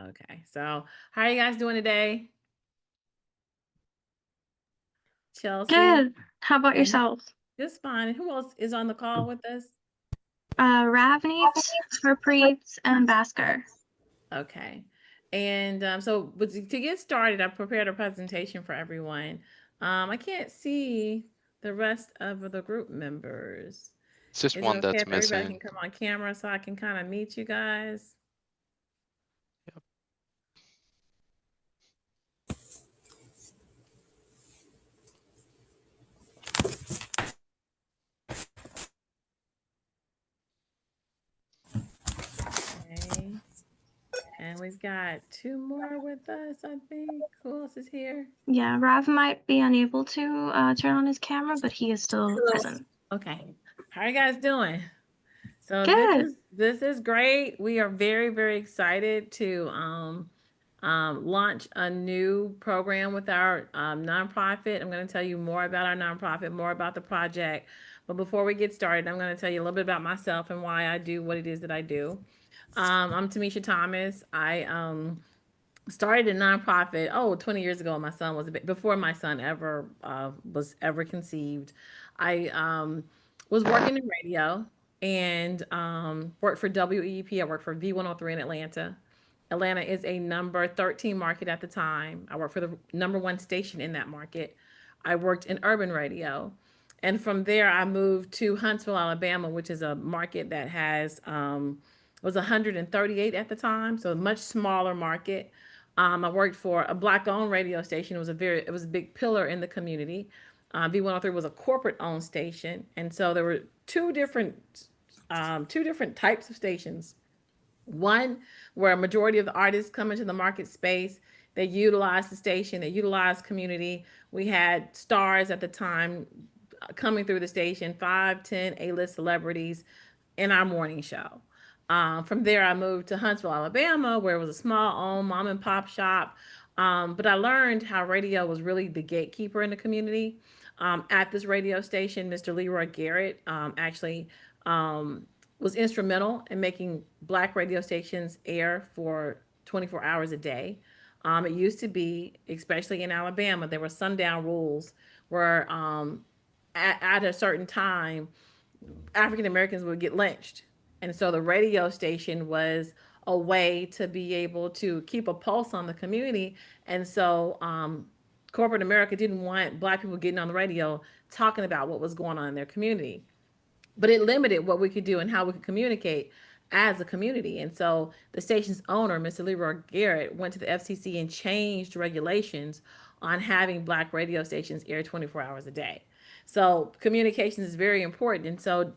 Okay. So how are you guys doing today? Chelsea Good. How about and yourself? just fine. Who else is on the call with us? Ravneet, Harpreet, and Bhaskar. Okay. And to get started, I prepared a presentation for everyone. I can't see the rest of the group members. It's just Is it one okay that's if everybody missing. can come on camera so I can kind of meet you guys? Yep. Okay. And we've got two more with us, I think. Who else is here? Yeah, Rav might be unable to turn on his camera, but he is still present. Okay. How are you guys doing? So Good. this is great. We are very, very excited to launch a new program with our nonprofit. I'm going to tell you more about our nonprofit, more about the project. But before we get started, I'm going to tell you a little bit about myself and why I do what it is that I do. I'm Tamisha Thomas. I started a nonprofit 20 years ago. My son was before my son ever was ever conceived. I was working in radio and worked for WEEP. I worked for V103 in Atlanta. Atlanta is a number 13 market at the time. I worked for the number one station in that market. I worked in urban radio. And from there, I moved to Huntsville, Alabama, which is a market that has was 138 at the time, so a much smaller market. I worked for a black-owned radio station. It was a big pillar in the community. V103 was a corporate-owned station, and so there were two different types of stations. One where a majority of the artists come into the market space. They utilize the station. They utilize community. We had stars at the time coming through the station, 5, 10 A-list celebrities in our morning show. From there, I moved to Huntsville, Alabama, where it was a small owned mom and pop shop. But I learned how radio was really the gatekeeper in the community. At this radio station, Mr. Leroy Garrett actually was instrumental in making black radio stations air for 24 hours a day. It used to be, especially in Alabama, there were sundown rules where at a certain time, African Americans would get lynched. And so the radio station was a way to be able to keep a pulse on the community. And so corporate America didn't want black people getting on the radio talking about what was going on in their community, but it limited what we could do and how we could communicate as a community. And so the station's owner, Mr. Leroy Garrett, went to the FCC and changed regulations on having black radio stations air 24 hours a day. So communication is very important. And so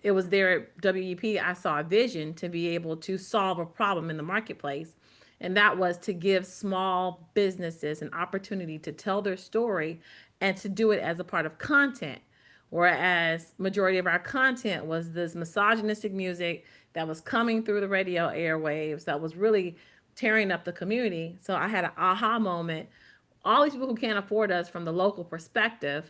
it was there at WEP, I saw a vision to be able to solve a problem in the marketplace. And that was to give small businesses an opportunity to tell their story and to do it as a part of content, whereas majority of our content was this misogynistic music that was coming through the radio airwaves that was really tearing up the community. So I had an aha moment. All these people who can't afford us from the local perspective,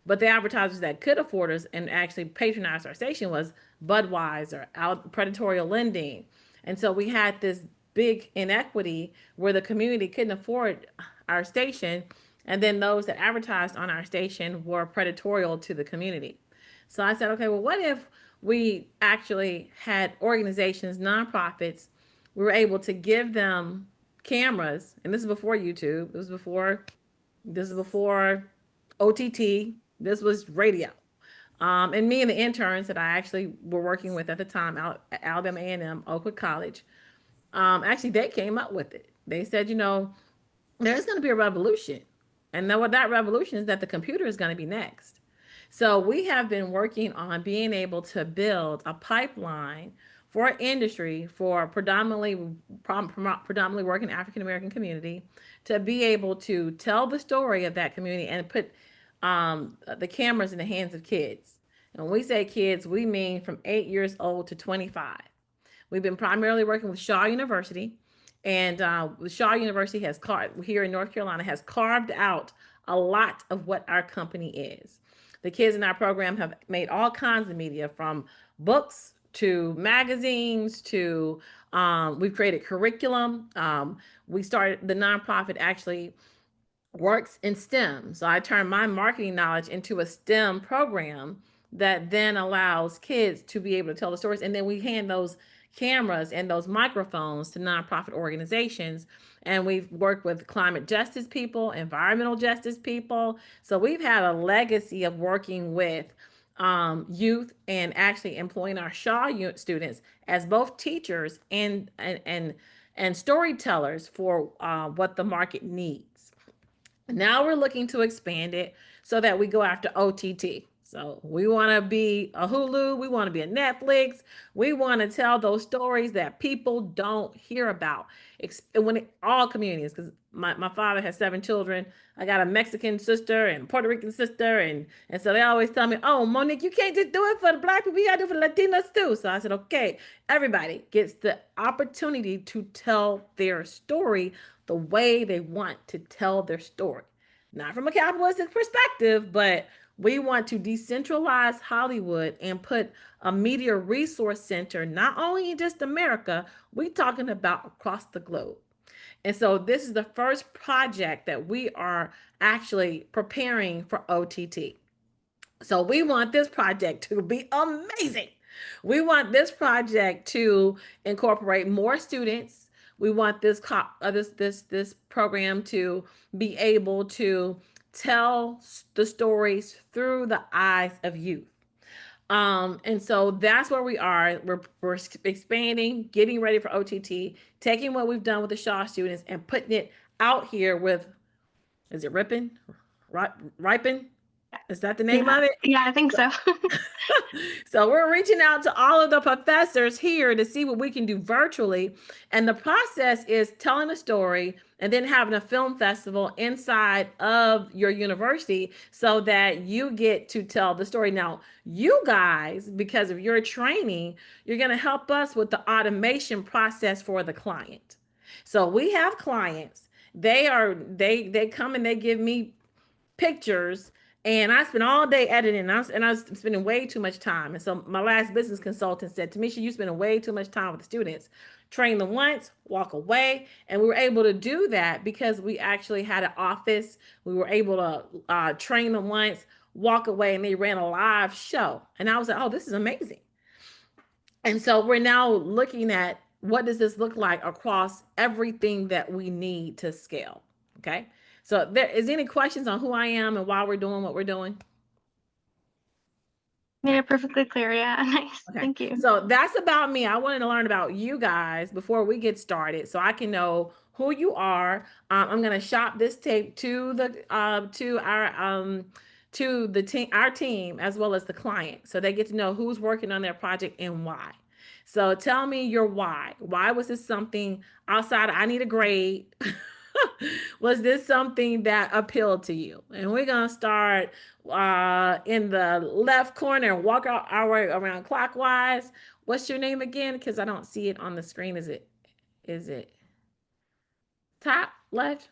but the advertisers that could afford us and actually patronize our station was Budweiser, predatory lending. And so we had this big inequity where the community couldn't afford our station, and then those that advertised on our station were predatorial to the community. So I said, okay, well, what if we actually had organizations, nonprofits, we were able to give them cameras, and this is before YouTube. This is before OTT. This was radio. And me and the interns that I actually were working with at the time, Alabama A&M, Oakwood College, actually they came up with it. They said, there's going to be a revolution. And then what that revolution is that the computer is going to be next. So we have been working on being able to build a pipeline for industry for predominantly working African American community to be able to tell the story of that community and put the cameras in the hands of kids. And when we say kids, we mean from 8 years old to 25. We've been primarily working with Shaw University, and Shaw University has here in North Carolina has carved out a lot of what our company is. The kids in our program have made all kinds of media, from books to magazines to we've created curriculum. We started the nonprofit actually works in STEM. So I turned my marketing knowledge into a STEM program that then allows kids to be able to tell the stories. And then we hand those cameras and those microphones to nonprofit organizations. And we've worked with climate justice people, environmental justice people. So we've had a legacy of working with youth and actually employing our Shaw students as both teachers and storytellers for what the market needs. Now we're looking to expand it so that we go after OTT. So we want to be a Hulu, we want to be a Netflix, we want to tell those stories that people don't hear about. All communities, because my father has 7 children. I got a Mexican sister and Puerto Rican sister, and so they always tell me, "Oh, Monique, you can't just do it for the Black people, you got to do it for the Latinos too." So I said, "Okay, everybody gets the opportunity to tell their story the way they want to tell their story. Not from a capitalistic perspective, but we want to decentralize Hollywood and put a media resource center, not only in just America, we're talking about across the globe. And so this is the first project that we are actually preparing for OTT. So we want this project to be amazing. We want this project to incorporate more students. We want this program to be able to tell the stories through the eyes of youth. And so that's where we are. We're expanding, getting ready for OTT, taking what we've done with the Shaw students and putting it out here with, is it Rippin? Ripen? Is that the name Yeah, of it? yeah, I think so. So we're reaching out to all of the professors here to see what we can do virtually. And the process is telling a story and then having a film festival inside of your university so that you get to tell the story. Now, you guys, because of your training, you're going to help us with the automation process for the client. So we have clients. They come and they give me pictures, and I spent all day editing, and I was spending way too much time. And so my last business consultant said, Tamisha, you spending way too much time with the students. Train them once, walk away. And we were able to do that because we actually had an office. We were able to train them once, walk away, and they ran a live show. And I was like, oh, this is amazing. And so we're now looking at what does this look like across everything that we need to scale. Okay. So there is any questions on who I am and why we're doing what we're doing? Made it perfectly clear. Yeah, nice. Okay. Thank you. So that's about me. I wanted to learn about you guys before we get started so I can know who you are. I'm going to shop this tape to the team, our team, as well as the client, so they get to know who's working on their project and why. So tell me your why. Why was this something outside? I need a grade. Was this something that appealed to you? And we're gonna start in the left corner and walk our way around clockwise. What's your name again? Because I don't see it on the screen. Is it top left,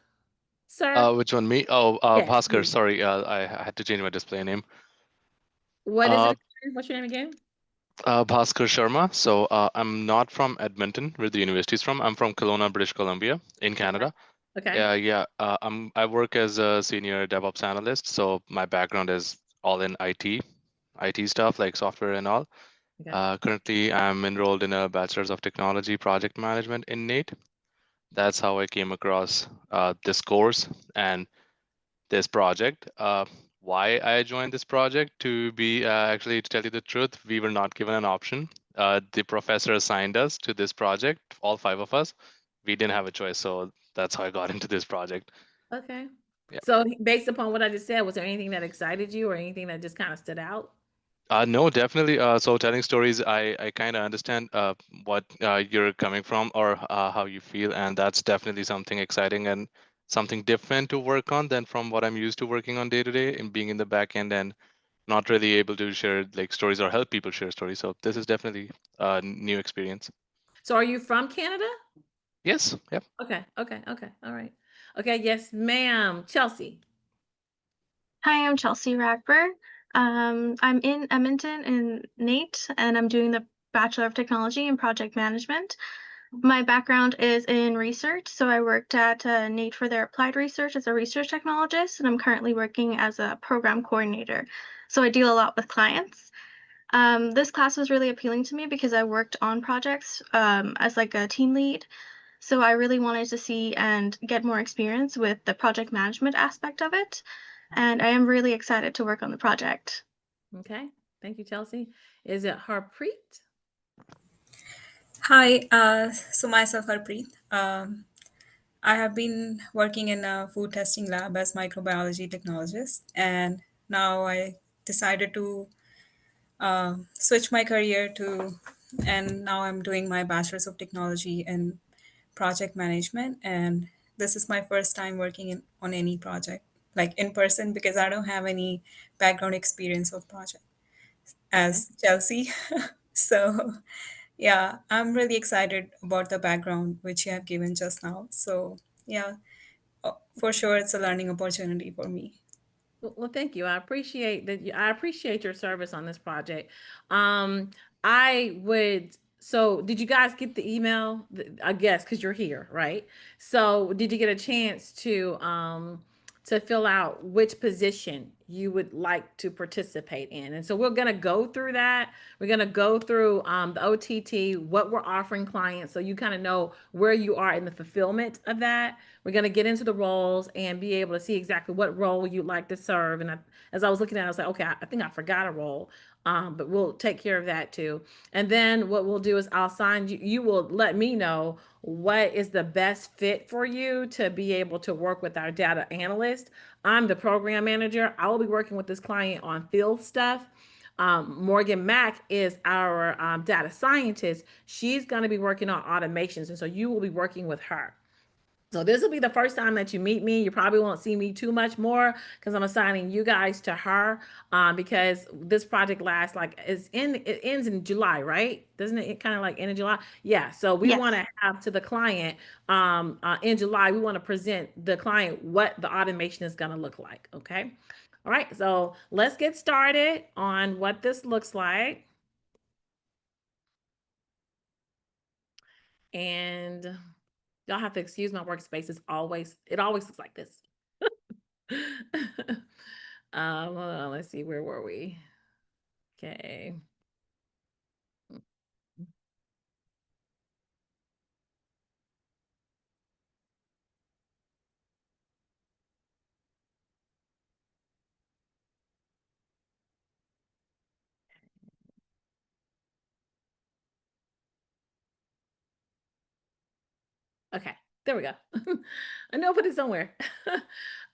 sir? Which one, me? Oh, Yes, Bhaskar. you. Sorry, I had to change my display name. What is Uh, it? What's your name again? Bhaskar Sharma. So I'm not from Edmonton, where the university is from. I'm from Kelowna, British Columbia, in Okay. Canada. Okay. Yeah. I work as a senior DevOps analyst. So my background is all in IT stuff like software and all. Okay. Currently, I'm enrolled in a Bachelor's of Technology Project Management in NATE. That's how I came across this course and this project. Why I joined this project, to be actually, to tell you the truth, we were not given an option. The professor assigned us to this project, all 5 of us. We didn't have a choice, so that's how I got into this project. Okay. Yeah. So based upon what I just said, was there anything that excited you or anything that just kind of stood out? No, definitely. So telling stories, I kind of understand what you're coming from, or how you feel, and that's definitely something exciting and something different to work on than from what I'm used to working on day to day and being in the back end and not really able to share like stories or help people share stories. So this is definitely a new experience. So are you from Canada? Yes. Yep. Okay. All right. Okay, yes, ma'am. Chelsea. Hi, I'm Chelsea Rackber. I'm in Edmonton in NATE, and I'm doing the Bachelor of Technology in Project Management. My background is in research, so I worked at NATE for their applied research as a research technologist, and I'm currently working as a program coordinator. So I deal a lot with clients. This class was really appealing to me because I worked on projects as like a team lead. So I really wanted to see and get more experience with the project management aspect of it. And I am really excited to work on the project. Okay. Thank you, Chelsea. Is it Harpreet? Hi, so myself Harpreet. I have been working in a food testing lab as microbiology technologist, and now I decided to switch my career to, and now I'm doing my bachelor's of technology in project management, and this is my first time working on any project like in person because I don't have any background experience of project Okay. as Chelsea. So yeah, I'm really excited about the background which you have given just now. So, yeah, for sure, it's a learning opportunity for me. Well, thank you. I appreciate that. I appreciate your service on this project. Um, I would. So, did you guys get the email? I guess because you're here, right? So, did you get a chance to fill out which position you would like to participate in? And so, we're gonna go through that. We're gonna go through the OTT, what we're offering clients, so you kind of know where you are in the fulfillment of that. We're going to get into the roles and be able to see exactly what role you'd like to serve. And as I was looking at it, I was like, okay, I think I forgot a role, but we'll take care of that too. And then what we'll do is I'll sign you. You will let me know what is the best fit for you to be able to work with our data analyst. I'm the program manager. I will be working with this client on field stuff. Morgan Mack is our data scientist. She's going to be working on automations. And so you will be working with her. So this will be the first time that you meet me. You probably won't see me too much more because I'm assigning you guys to her because this project lasts it ends in July, right? Doesn't it kind of like end in July? Yeah. So we want Yes. to have to the client in July. We want to present the client what the automation is going to look like. Okay. All right. So let's get started on what this looks like. And y'all have to excuse my workspace. It always looks like this. Hold on, let's see, where were we? Okay. Okay, there we go. I know I put it somewhere.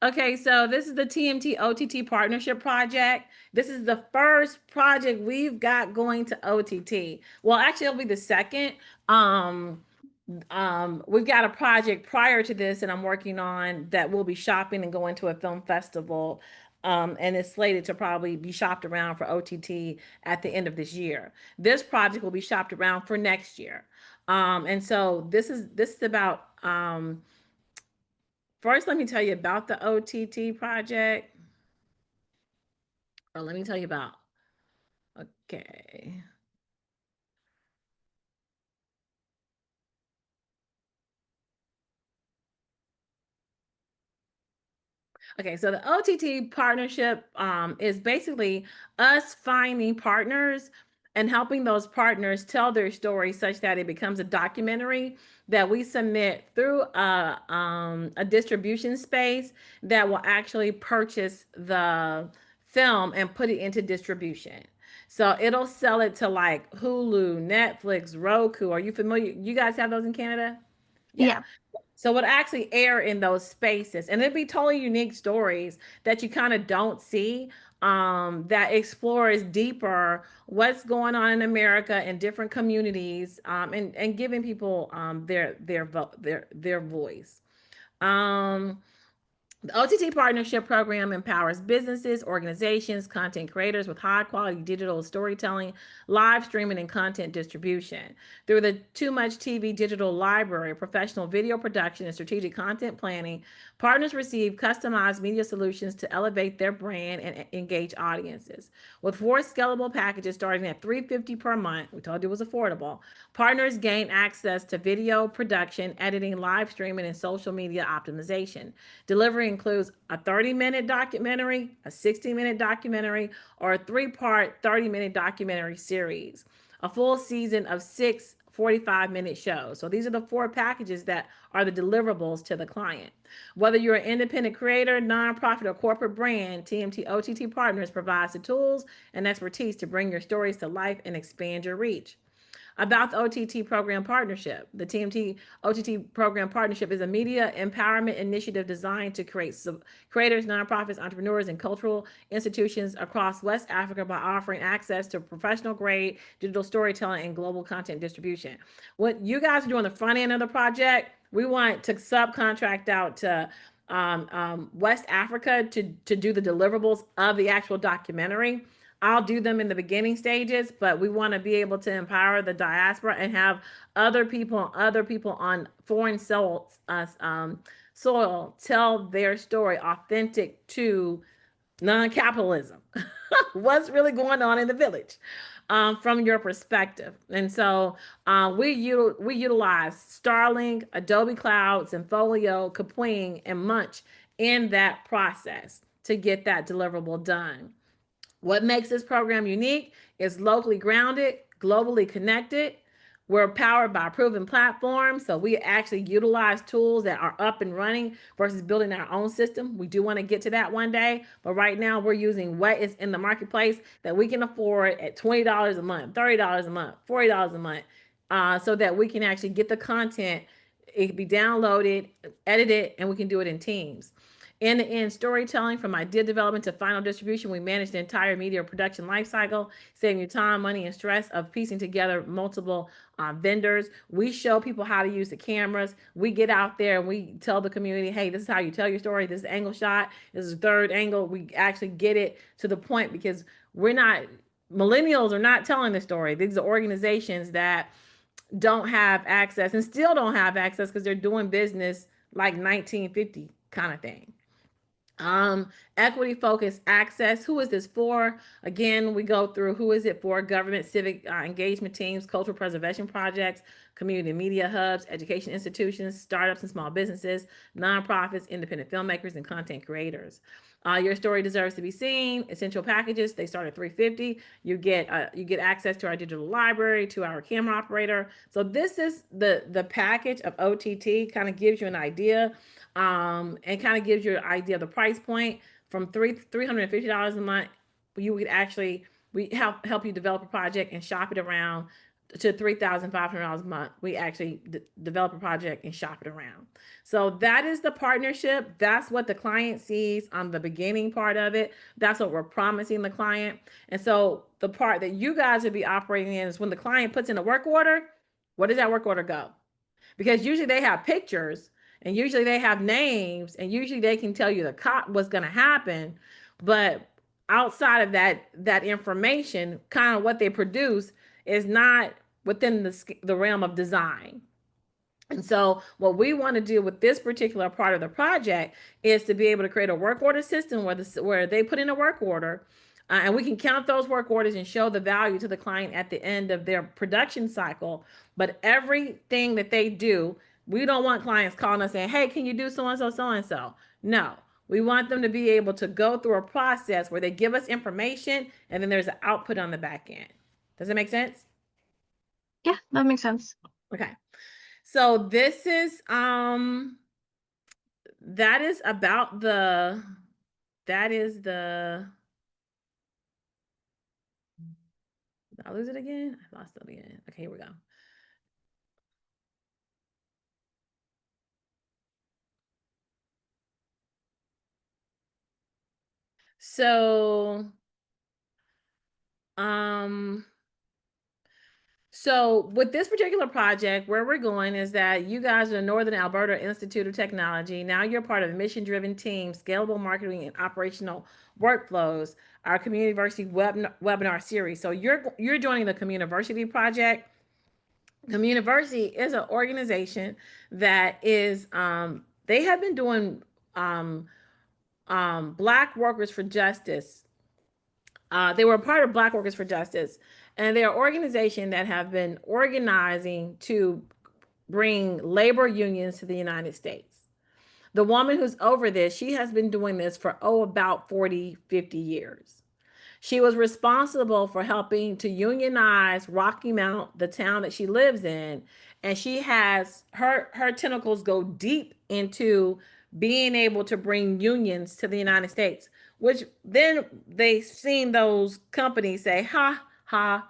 Okay, so this is the TMT OTT partnership project. This is the first project we've got going to OTT. Well, actually, it'll be the second. Um, we've got a project prior to this that I'm working on that will be shopping and going to a film festival. And it's slated to probably be shopped around for OTT at the end of this year. This project will be shopped around for next year. And so this is about first let me tell you about the OTT project, or let me tell you about okay. Okay, so the OTT partnership is basically us finding partners and helping those partners tell their story such that it becomes a documentary that we submit through a distribution space that will actually purchase the film and put it into distribution. So it'll sell it to like Hulu, Netflix, Roku. Are you familiar? You guys have those in Canada? Yeah. Yeah. So it actually air in those spaces, and it'd be totally unique stories that you kind of don't see that explores deeper what's going on in America in different communities and giving people their voice. Um, The OTT Partnership Program empowers businesses, organizations, content creators with high quality digital storytelling, live streaming, and content distribution. Through the Too Much TV digital library, professional video production, and strategic content planning, partners receive customized media solutions to elevate their brand and engage audiences. With 4 scalable packages starting at $350 per month, we told you it was affordable, partners gain access to video production, editing, live streaming, and social media optimization. Delivery includes a 30-minute documentary, a 60-minute documentary, or a 3-part 30-minute documentary series. A full season of 6 45-minute shows. So these are the 4 packages that are the deliverables to the client. Whether you're an independent creator, nonprofit, or corporate brand, TMT OTT Partners provides the tools and expertise to bring your stories to life and expand your reach. About the OTT Program Partnership. The TMT OTT Program Partnership is a media empowerment initiative designed to create creators, nonprofits, entrepreneurs, and cultural institutions across West Africa by offering access to professional grade digital storytelling and global content distribution. What you guys are doing the front end of the project, we want to subcontract out to West Africa to do the deliverables of the actual documentary. I'll do them in the beginning stages, but we want to be able to empower the diaspora and have other people on foreign soil tell their story authentic to non-capitalism. What's really going on in the village from your perspective. And so we utilize Starlink, Adobe Cloud, Zenfolio, Kapwing, and Munch in that process to get that deliverable done. What makes this program unique is locally grounded, globally connected. We're powered by proven platforms, so we actually utilize tools that are up and running versus building our own system. We do want to get to that one day, but right now we're using what is in the marketplace that we can afford at $20 a month, $30 a month, $40 a month, so that we can actually get the content. It can be downloaded, edited, and we can do it in teams. End-to-end storytelling from idea development to final distribution. We manage the entire media production lifecycle, saving you time, money, and stress of piecing together multiple vendors. We show people how to use the cameras. We get out there and we tell the community, hey, this is how you tell your story. This is angle shot. This is third angle. We actually get it to the point because millennials are not telling the story. These are organizations that don't have access and still don't have access because they're doing business like 1950 kind of thing. Equity focused access. Who is this for? Again, we go through who is it for: government, civic engagement teams, cultural preservation projects, community media hubs, education institutions, startups and small businesses, nonprofits, independent filmmakers, and content creators. Your story deserves to be seen. Essential packages, they start at $350. You get access to our digital library, to our camera operator. So this is the package of OTT. Kind of gives you an idea, and kind of gives you an idea of the price point. From $350 a month, you would actually we help you develop a project and shop it around to $3,500 a month. We actually develop a project and shop it around. So that is the partnership. That's what the client sees on the beginning part of it. That's what we're promising the client. And so the part that you guys would be operating in is when the client puts in a work order, where does that work order go? Because usually they have pictures and usually they have names and usually they can tell you what's going to happen. But outside of that information, kind of what they produce is not within the realm of design. And so what we want to do with this particular part of the project is to be able to create a work order system where they put in a work order, and we can count those work orders and show the value to the client at the end of their production cycle. But everything that they do, we don't want clients calling us saying, hey, can you do so-and-so, so-and-so? No, we want them to be able to go through a process where they give us information and then there's an output on the back end. Does that make sense? Yeah, that makes sense. Okay. So this is that is about the did I lose it again? I lost it again. Okay, here we go. So So with this particular project, where we're going is that you guys are the Northern Alberta Institute of Technology. Now you're part of a mission-driven team, scalable marketing and operational workflows, our community webinar series. So you're joining the Communiversity project. Communiversity is an organization that is they have been doing Black Workers for Justice. They were a part of Black Workers for Justice, and they're an organization that have been organizing to bring labor unions to the United States. The woman who's over this, she has been doing this for, about 40, 50 years. She was responsible for helping to unionize Rocky Mount, the town that she lives in, and she has her tentacles go deep into being able to bring unions to the United States, which then they seen those companies say, ha ha,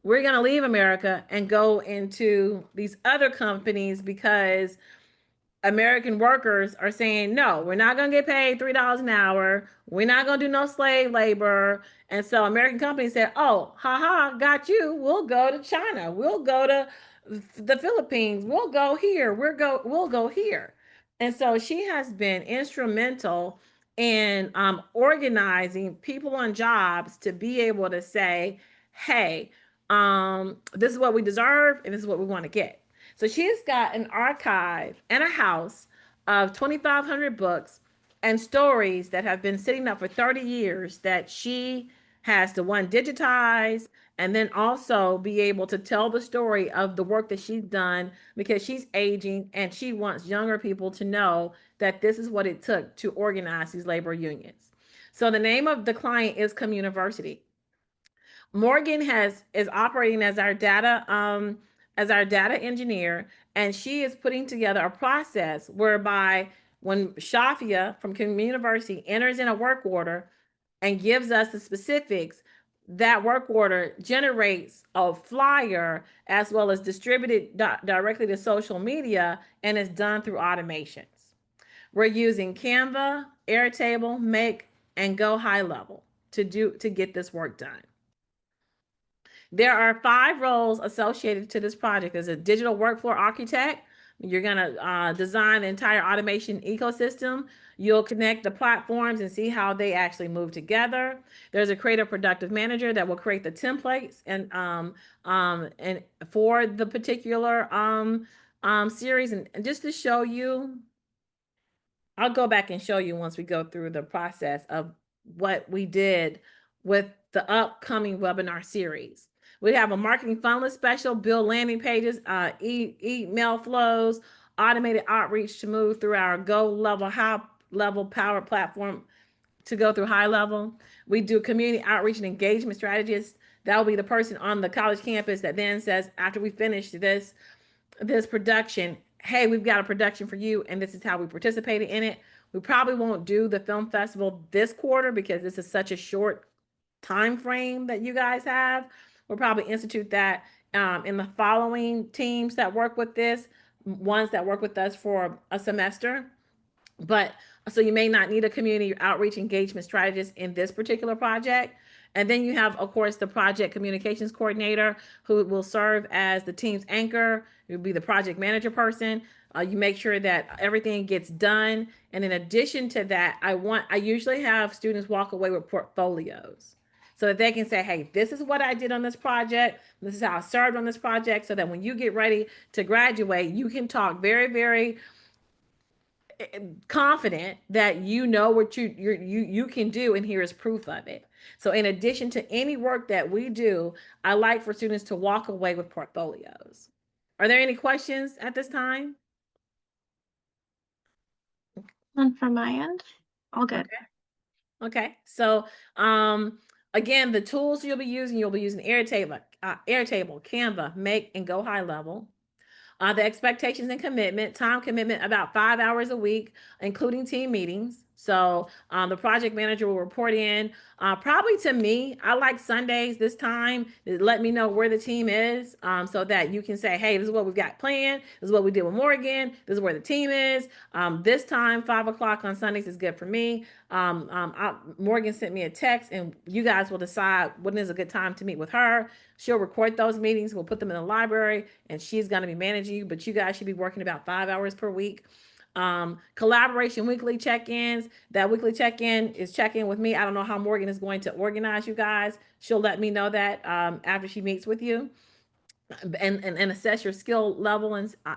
we're going to leave America and go into these other companies because American workers are saying, no, we're not going to get paid $3 an hour. We're not going to do no slave labor. And so American companies said, oh, haha, got you. We'll go to China. We'll go to the Philippines. We'll go here. We'll go here. And so she has been instrumental in organizing people on jobs to be able to say, hey, this is what we deserve and this is what we want to get. So she's got an archive and a house of 2,500 books and stories that have been sitting up for 30 years that she has to one digitize and then also be able to tell the story of the work that she's done because she's aging and she wants younger people to know that this is what it took to organize these labor unions. So the name of the client is Communiversity. Morgan is operating as our data engineer, and she is putting together a process whereby when Shafia from Communiversity enters in a work order and gives us the specifics, that work order generates a flyer as well as distributed directly to social media and is done through automations. We're using Canva, Airtable, Make, and Go High Level to get this work done. There are 5 roles associated to this project. There's a digital workflow architect. You're going to design the entire automation ecosystem. You'll connect the platforms and see how they actually move together. There's a creative productive manager that will create the templates and for the particular series. And just to show you, I'll go back and show you once we go through the process of what we did with the upcoming webinar series. We have a marketing funnel special, build landing pages, email flows, automated outreach to move through our high level power platform to go through high level. We do community outreach and engagement strategists. That will be the person on the college campus that then says, after we finish this production, hey, we've got a production for you, and this is how we participated in it. We probably won't do the film festival this quarter because this is such a short time frame that you guys have. We'll probably institute that in the following teams that work with this, ones that work with us for a semester. But so you may not need a community outreach engagement strategist in this particular project. And then you have, of course, the project communications coordinator who will serve as the team's anchor. You'll be the project manager person. You make sure that everything gets done. And in addition to that, I usually have students walk away with portfolios so that they can say, hey, this is what I did on this project. This is how I served on this project. So that when you get ready to graduate, you can talk very, very confident that you know what you can do, and here is proof of it. So in addition to any work that we do, I like for students to walk away with portfolios. Are there any questions at this time? None from my end. All good. Okay. So again, the tools you'll be using Airtable, Canva, Make, and Go High Level. The expectations and commitment, time commitment, about 5 hours a week, including team meetings. So the project manager will report in probably to me. I like Sundays this time to let me know where the team is so that you can say, hey, this is what we've got planned. This is what we did with Morgan. This is where the team is. This time, 5 o'clock on Sundays is good for me. Morgan sent me a text, and you guys will decide when is a good time to meet with her. She'll record those meetings. We'll put them in the library, and she's going to be managing you, but you guys should be working about 5 hours per week. Collaboration weekly check-ins. That weekly check-in is check-in with me. I don't know how Morgan is going to organize you guys. She'll let me know that after she meets with you. And assess your skill level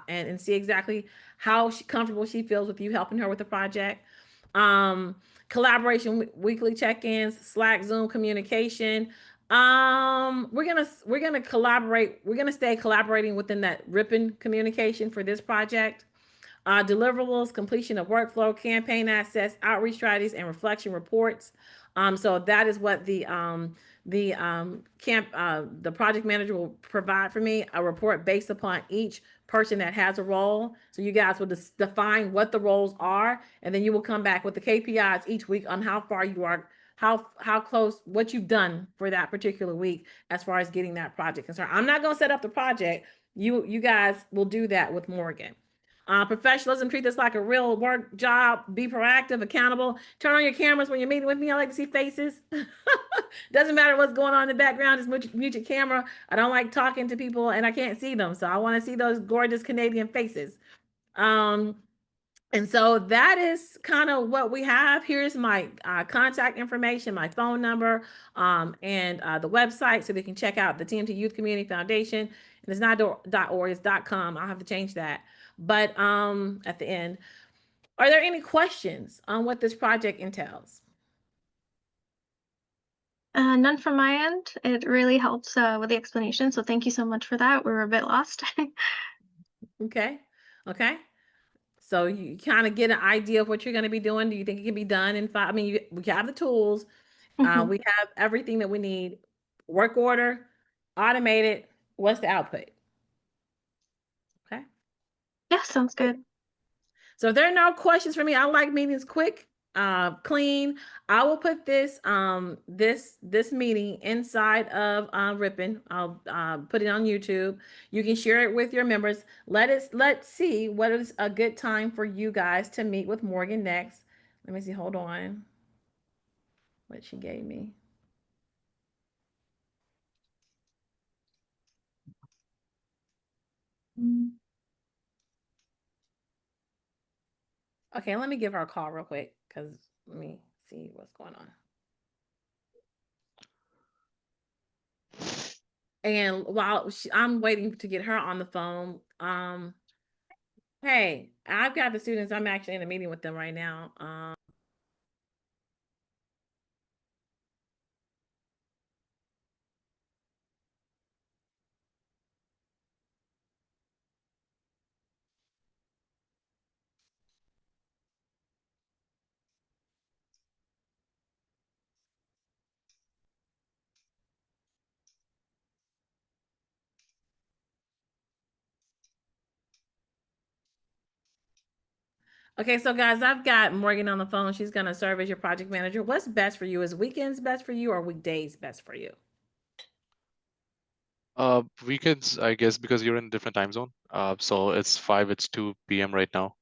and see exactly how comfortable she feels with you helping her with the project. Um, Collaboration weekly check-ins, Slack, Zoom communication. We're gonna collaborate. We're gonna stay collaborating within that ribbon communication for this project. Deliverables, completion of workflow, campaign assets, outreach strategies, and reflection reports. So that is what the project manager will provide for me, a report based upon each person that has a role. So you guys will define what the roles are, and then you will come back with the KPIs each week on how far you are, how close, what you've done for that particular week as far as getting that project concerned. I'm not going to set up the project. You guys will do that with Morgan. Professionalism, treat this like a real work job. Be proactive, accountable. Turn on your cameras when you're meeting with me. I like to see faces. Doesn't matter what's going on in the background. Just mute your camera. I don't like talking to people and I can't see them. So I want to see those gorgeous Canadian faces. And so that is kind of what we have. Here's my contact information, my phone number, and the website so they can check out the TMT Youth Community Foundation. And it's not .org, it's .com. I'll have to change that. But at the end, are there any questions on what this project entails? None from my end. It really helps with the explanation. So thank you so much for that. We were a bit lost. Okay. Okay. So you kind of get an idea of what you're going to be doing. Do you think it can be done in 5? I mean, we have the tools. Mhm. We have everything that we need. Work order, automated. What's the output? Okay. Yeah, sounds good. So if there are no questions for me, I like meetings quick, clean. I will put this meeting inside of Rippin. I'll put it on YouTube. You can share it with your members. Let's see what is a good time for you guys to meet with Morgan next. Let me see. Hold on. What she gave me. Okay, let me give her a call real quick because let me see what's going on. And while I'm waiting to get her on the phone, hey, I've got the students. I'm actually in a meeting with them right now. Okay, so guys, I've got Morgan on the phone. She's going to serve as your project manager. What's best for you? Is weekends best for you or weekdays best for you? Weekends, I guess, because you're in a different time zone. So it's 2 p.m. right now.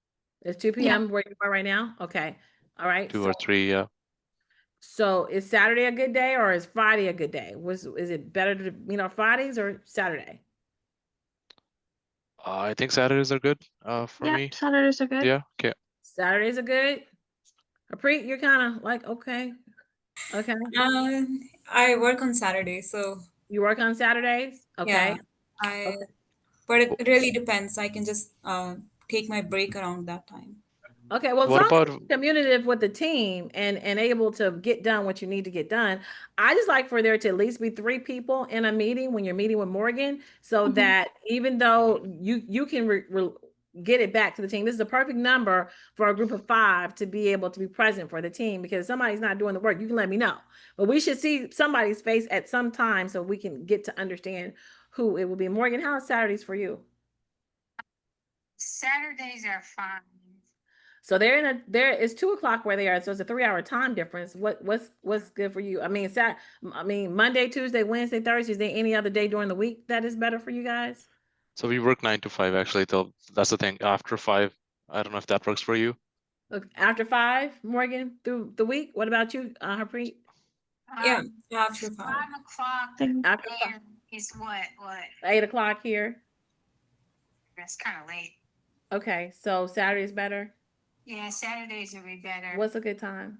It's 2 Yeah. p.m. where you are right now? Okay. All right. 2 or 3, yeah. So is Saturday a good day or is Friday a good day? Is it better to Fridays or Saturday? I think Saturdays are good for Yeah, me. Saturdays are good. Yeah, okay. Saturdays are good. Preet, you're kind of like okay. Okay. I work on Saturday, so You work on Saturdays? yeah, Okay. I Okay. but it really depends. I can just take my break around that time. Okay, well, as What long as about you're communicative with the team and able to get done what you need to get done, I just like for there to at least be 3 people in a meeting when you're meeting with Morgan, so Mhm. that even though you can get it back to the team, this is a perfect number for a group of 5 to be able to be present for the team. Because if somebody's not doing the work, you can let me know. But we should see somebody's face at some time so we can get to understand who it will be. Morgan, how is Saturdays for you? Saturdays are fine. So they're in a there. It's 2 o'clock where they are, so it's a 3 hour time difference. What's good for you? I mean, Monday, Tuesday, Wednesday, Thursday. Is there any other day during the week that is better for you guys? So we work 9 to 5 actually. So that's the thing. After 5, I don't know if that works for you. Look, after 5, Morgan, through the week. What about you, Harpreet? Yeah, after 5. 5 o'clock After there is what? 8 o'clock here. That's kind of late. Okay, so Saturday is better. Yeah, Saturdays would be better. What's a good time?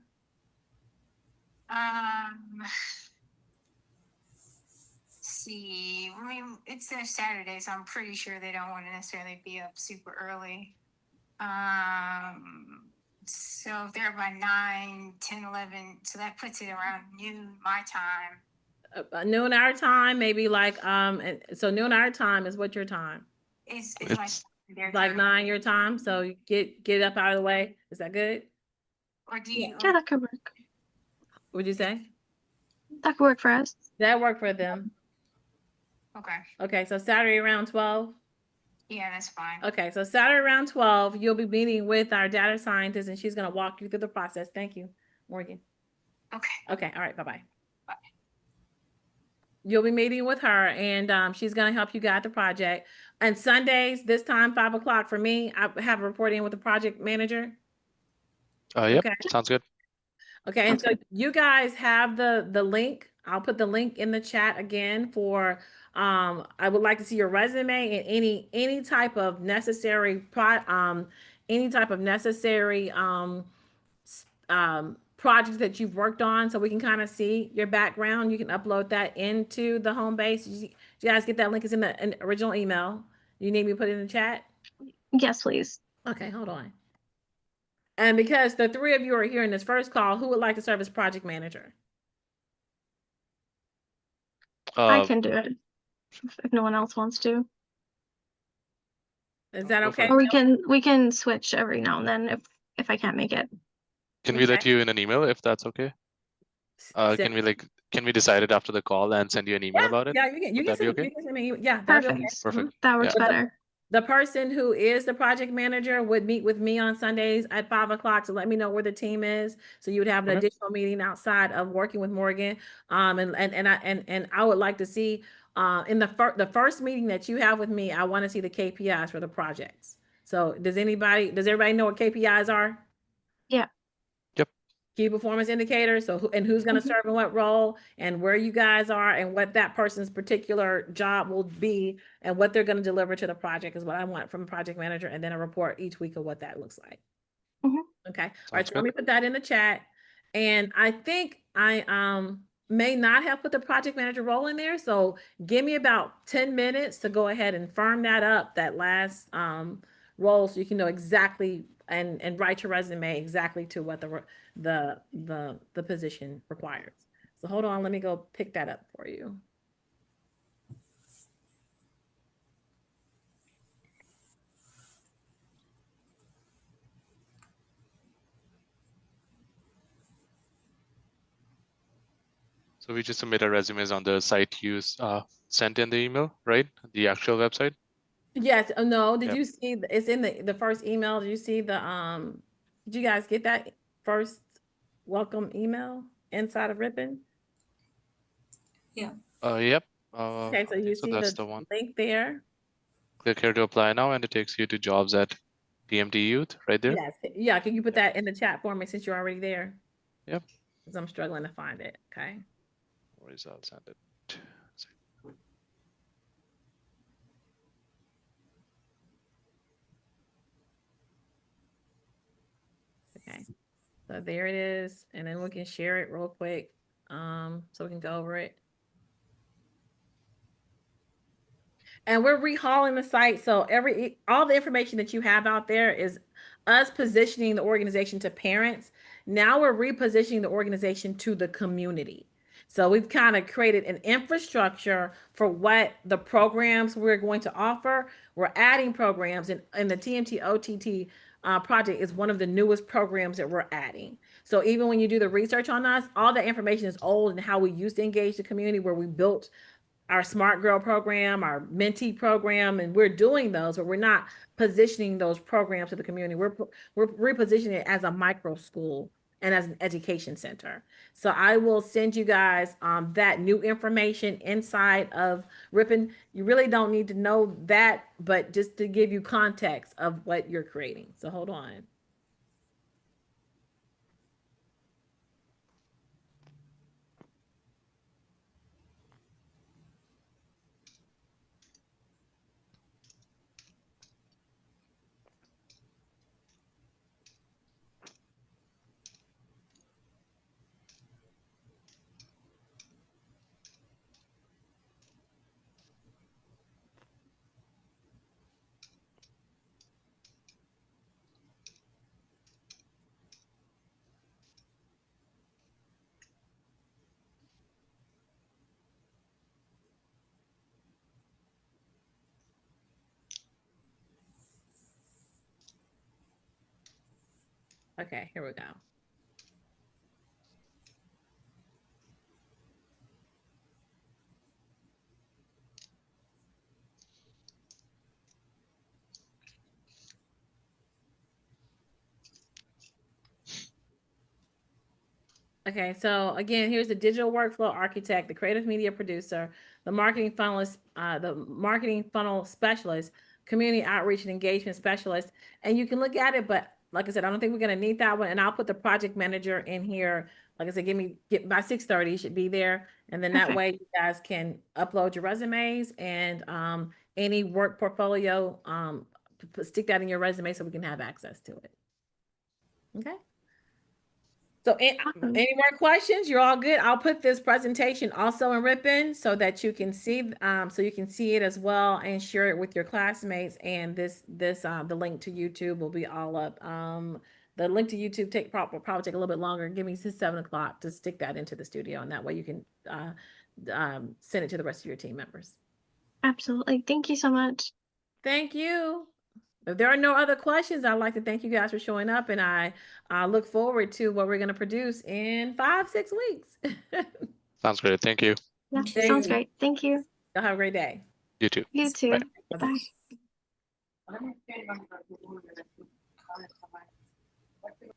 See, I mean, it's their Saturdays. I'm pretty sure they don't want to necessarily be up super early. So if they're by 9, 10, 11, so that puts it around noon my time. Noon our time, maybe like and so noon our time is what your time? It's like It's their Like time. 9 your time. So you get up out of the way. Is that good? Or do you? Yeah, that could work. What'd you say? That could work for us. That work for them. Okay. Okay, so Saturday around 12. Yeah, that's fine. Okay, so Saturday around 12, you'll be meeting with our data scientist, and she's going to walk you through the process. Thank you, Morgan. Okay. Okay, all right, bye-bye. Bye. You'll be meeting with her, and she's going to help you guide the project. And Sundays, this time, 5 o'clock for me, I have a report in with the project manager. yep, Okay. sounds good. Okay, and so you guys have the link. I'll put the link in the chat again for I would like to see your resume and any type of necessary any type of necessary projects that you've worked on, so we can kind of see your background. You can upload that into the home base. You guys get that link? It's in the original email. You need me to put it in the chat? Yes, please. Okay, hold on. And because the three of you are here in this first call, who would like to serve as project manager? I can do it if no one else wants to. Is that Go for okay? Or we can switch every now and then if I can't make it. Can we let you in an email if that's okay? Can we decide it after the call and send you an email about it? Yeah, you Would can that be send okay? you can send me, yeah, that'd be okay. Perfect. Perfect. That works Yeah. better. The person who is the project manager would meet with me on Sundays at 5 o'clock to let me know where the team is. So you would have an Okay. additional meeting outside of working with Morgan. And I would like to see in the first meeting that you have with me, I want to see the KPIs for the projects. So does everybody know what KPIs are? Yeah. Yep. Key performance indicators. So who's going to serve in what role, and where you guys are, and what that person's particular job will be, and what they're going to deliver to the project is what I want from a project manager, and then a report each week of what that looks like. Okay. All right. So let me put that in the chat. And I think I may not have put the project manager role in there. So give me about 10 minutes to go ahead and firm that up, that last role, so you can know exactly and write your resume exactly to what the position requires. So hold on, let me go pick that up for you. So we just submit our resumes on the site you sent in the email, right? The actual website. Yes. Oh no. Did Yep. you see? It's in the first email. Did you see the Did you guys get that first welcome email inside of Ribbon? Yeah. Yep. Okay, so you see that's the the one. link there. Click here to apply now, and it takes you to jobs at TMT Youth right there. Yes. Yeah. Can you put that in the chat for me since you're already there? Yep. Because I'm struggling to find it. Okay. No worries, I'll send it. Okay. So there it is, and then we can share it real quick, so we can go over it. And we're rehauling the site, so all the information that you have out there is us positioning the organization to parents. Now we're repositioning the organization to the community. So we've kind of created an infrastructure for what the programs we're going to offer. We're adding programs, and the TMT OTT project is one of the newest programs that we're adding. So even when you do the research on us, all that information is old and how we used to engage the community, where we built our Smart Girl program, our Mentee program, and we're doing those, but we're not positioning those programs to the community. We're repositioning it as a micro school and as an education center. So I will send you guys that new information inside of Ripon. You really don't need to know that, but just to give you context of what you're creating. So hold on. Okay, here we go. Okay, so again, here's the digital workflow architect, the creative media producer, the marketing funnel specialist, community outreach and engagement specialist. And you can look at it, but like I said, I don't think we're gonna need that one. And I'll put the project manager in here. Like I said, get by 6:30, you should be there. And then that Perfect. way you guys can upload your resumes and any work portfolio, stick that in your resume so we can have access to it. Okay. So Awesome. any more questions? You're all good. I'll put this presentation also in Ripon so that you can see it as well and share it with your classmates. And the link to YouTube will be all up. The link to YouTube will probably take a little bit longer. Give me to 7 o'clock to stick that into the studio, and that way you can send it to the rest of your team members. Absolutely. Thank you so much. Thank you. If there are no other questions, I'd like to thank you guys for showing up, and I look forward to what we're going to produce in 5-6 weeks. Sounds great. Thank you. Yeah, Thank sounds you. great. Thank you. Y'all have a great day. You too. You too. Bye. Bye.